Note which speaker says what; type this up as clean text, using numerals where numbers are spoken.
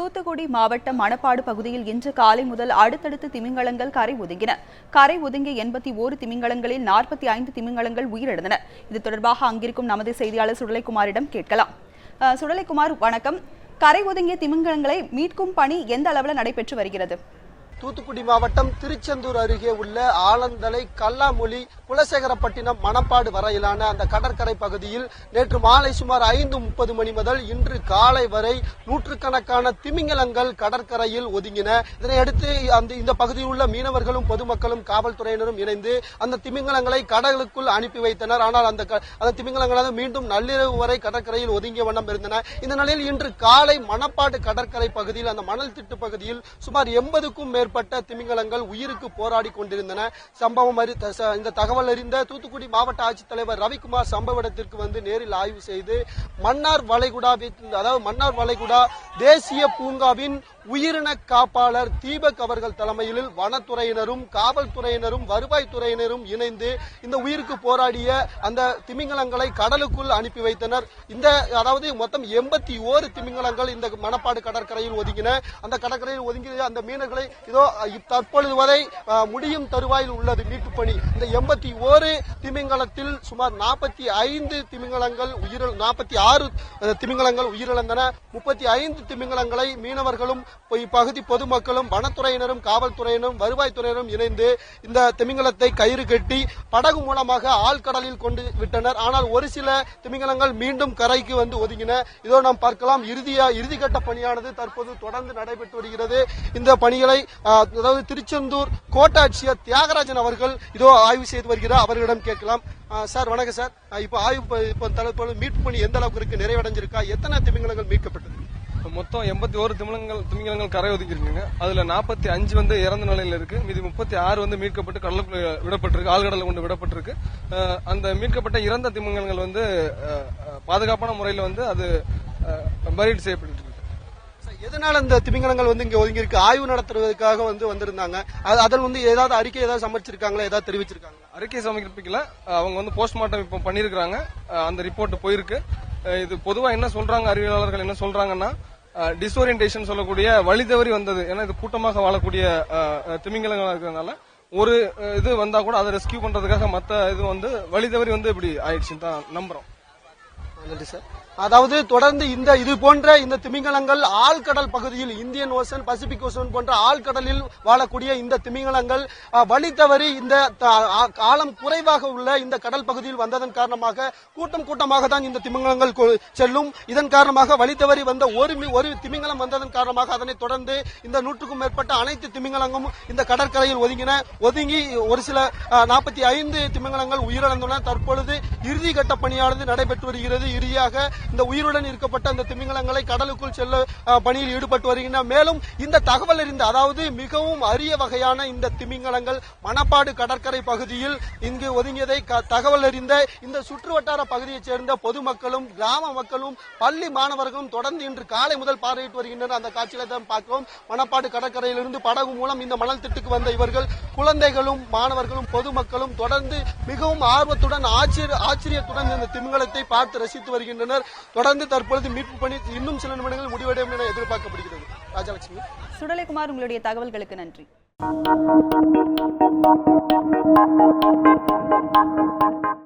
Speaker 1: தூத்துக்குடி மாவட்டம் மணப்பாடு பகுதியில் இன்று காலை முதல் அடுத்தடுத்து திமிங்கலங்கள் கரை ஒதுங்கின. கரை ஒதுங்கிய 81 திமிங்கலங்களில் 45 திமிங்கலங்கள் உயிரிழந்தன. இது தொடர்பாக அங்கிருக்கும் நமது செய்தியாளர் சுடலைக்குமாரிடம் கேட்கலாம். சுடலைக்குமார், வணக்கம். கரை ஒதுங்கிய திமிங்கலங்களை மீட்கும் பணி எந்த அளவில் நடைபெற்று வருகிறது?
Speaker 2: தூத்துக்குடி மாவட்டம் திருச்செந்தூர் அருகே உள்ள ஆலந்தலை, கல்லாமொழி, குலசேகரப்பட்டினம், மணப்பாடு வரையிலான அந்த கடற்கரை பகுதியில் நேற்று மாலை சுமார் 5:30 மணி முதல் இன்று காலை வரை நூற்றுக்கணக்கான திமிங்கலங்கள் கடற்கரையில் ஒதுங்கின. இதனையடுத்து இந்த பகுதியில் உள்ள மீனவர்களும் பொதுமக்களும் காவல்துறையினரும் இணைந்து அந்த திமிங்கலங்களை கடலுக்குள் அனுப்பி வைத்தனர். ஆனால் அந்த திமிங்கலங்களாக மீண்டும் நள்ளிரவு வரை கடற்கரையில் ஒதுங்கிய வண்ணம் இருந்தன. இந்த நிலையில் இன்று காலை மணப்பாடு கடற்கரை பகுதியில் அந்த மணல் திட்டு பகுதியில் சுமார் 80க்கும் மேற்பட்ட திமிங்கலங்கள் உயிருக்கு போராடி கொண்டிருந்தன. இந்த தகவல் அறிந்த தூத்துக்குடி மாவட்ட ஆட்சித்தலைவர் ரவிக்குமார் சம்பவ இடத்திற்கு வந்து நேரில் ஆய்வு செய்து மன்னார் வளைகுடா தேசிய பூங்காவின் உயிரின காப்பாளர் தீபக் அவர்கள் தலைமையில் வனத்துறையினரும் காவல்துறையினரும் வருவாய்த்துறையினரும் இணைந்து இந்த உயிருக்கு போராடிய அந்த திமிங்கலங்களை கடலுக்குள் அனுப்பி வைத்தனர். மொத்தம் 81 திமிங்கலங்கள் இந்த மணப்பாடு கடற்கரையில் ஒதுங்கின. அந்த கடற்கரையில் ஒதுங்கிய அந்த மீனர்களை தற்பொழுது வரை முடியும் தருவாயில் உள்ளது மீட்பு பணி. இந்த 81 திமிங்கலத்தில் சுமார் 46 திமிங்கலங்கள் உயிரிழந்தன. 35 திமிங்கலங்களை மீனவர்களும் இப்பகுதி பொதுமக்களும் வனத்துறையினரும் காவல்துறையினரும் வருவாய்த்துறையினரும் இணைந்து இந்த திமிங்கலத்தை கயிறு கட்டி படகு மூலமாக ஆழ்கடலில் கொண்டு விட்டனர். ஆனால் ஒரு சில திமிங்கலங்கள் மீண்டும் கரைக்கு வந்து ஒதுங்கின. இதோ நாம் பார்க்கலாம். இறுதிக்கட்ட பணியானது தற்போது தொடர்ந்து நடைபெற்று வருகிறது. இந்த பணிகளை திருச்செந்தூர் கோட்டாட்சியர் தியாகராஜன் அவர்கள் ஆய்வு செய்து வருகிறார். அவர்களிடம் கேட்கலாம். சார், வணக்கம் சார். இப்போ மீட்பு பணி எந்த அளவுக்கு இருக்கு, நிறைவடைஞ்சிருக்கா? எத்தனை திமிங்கலங்கள் மீட்கப்பட்டது?
Speaker 3: மொத்தம் 81 திமிங்கலங்கள் கரை ஒதுக்கிருக்குங்க. அதுல 45 வந்து இறந்த நிலையில இருக்கு. மீதி 36 மீட்கப்பட்டு கடலுக்குள்ள விடப்பட்டிருக்கு, ஆழ்கடல கொண்டு விடப்பட்டிருக்கு. அந்த மீட்கப்பட்ட இறந்த திமிங்கலங்கள் பாதுகாப்பான முறையில அது பரீட் செய்யப்பட்டு இருக்கு.
Speaker 2: எதனால இந்த திமிங்கலங்கள் இங்க ஒதுங்கி இருக்கு? ஆய்வு நடத்துறதுக்காக வந்திருந்தாங்க. அதில் ஏதாவது அறிக்கை சமர்ப்பிச்சிருக்காங்களா, ஏதாவது தெரிவிச்சிருக்காங்க?
Speaker 3: அறிக்கை சமர்ப்பிக்கல. அவங்க போஸ்ட்மார்ட்டம் இப்ப பண்ணிருக்காங்க. அந்த ரிப்போர்ட் போயிருக்கு. இது பொதுவா என்ன சொல்றாங்க, அறிவியலாளர்கள் என்ன சொல்றாங்கன்னா, டிஸ்ஓரியன்டேஷன் சொல்லக்கூடிய வழி தவறி வந்தது. ஏன்னா இது கூட்டமாக வாழக்கூடிய திமிங்கலங்களா இருக்கிறதுனால ஒரு இது வந்தா கூட அதை ரெஸ்கியூ பண்றதுக்காக மத்த இது வழி தவறி இப்படி ஆயிடுச்சுன்னு தான் நம்புறோம்.
Speaker 2: நன்றி சார். அதாவது தொடர்ந்து இது போன்ற இந்த திமிங்கலங்கள் ஆழ்கடல் பகுதியில் இந்தியன் ஓசன், பசிபிக் ஓசன் போன்ற ஆழ்கடலில் வாழக்கூடிய இந்த திமிங்கலங்கள் வழி தவறி இந்த ஆழம் குறைவாக உள்ள இந்த கடல் பகுதியில் வந்ததன் காரணமாக கூட்டமாக தான் இந்த திமிங்கலங்கள் செல்லும். இதன் காரணமாக வழி தவறி வந்த ஒரு திமிங்கலம் வந்ததன் காரணமாக அதனைத் தொடர்ந்து இந்த 100க்கும் மேற்பட்ட அனைத்து திமிங்கலங்களும் இந்த கடற்கரையில் ஒதுங்கி ஒரு சில 45 திமிங்கலங்கள் உயிரிழந்துள்ளன. தற்பொழுது இறுதிக்கட்ட பணியானது நடைபெற்று வருகிறது. இறுதியாக இந்த உயிருடன் இருக்கப்பட்ட அந்த திமிங்கலங்களை கடலுக்குள் செல்ல பணியில் ஈடுபட்டு வருகின்றன. மேலும் இந்த தகவல் அறிந்த, அதாவது மிகவும் அரிய வகையான இந்த திமிங்கலங்கள் மணப்பாடு கடற்கரை பகுதியில் இங்கு ஒதுங்கியதை தகவல் அறிந்த இந்த சுற்றுவட்டார பகுதியைச் சேர்ந்த பொதுமக்களும் கிராம மக்களும் பள்ளி மாணவர்களும் தொடர்ந்து இன்று காலை முதல் பார்வையிட்டு வருகின்றனர். அந்த காட்சிகளை தான் பார்க்கிறோம். மணப்பாடு கடற்கரையிலிருந்து படகு மூலம் இந்த மணல் திட்டுக்கு வந்த இவர்கள் குழந்தைகளும் மாணவர்களும் பொதுமக்களும் தொடர்ந்து மிகவும் ஆர்வத்துடன் ஆச்சரியத்துடன் இந்த திமிங்கலத்தை பார்த்து ரசித்து வருகின்றனர். தொடர்ந்து தற்பொழுது மீட்பு பணி இன்னும் சில நிமிடங்கள் முடிவடையும் என எதிர்பார்க்கப்படுகிறது. ராஜலட்சுமி.
Speaker 1: சுடலைக்குமார், உங்களுடைய தகவல்களுக்கு நன்றி.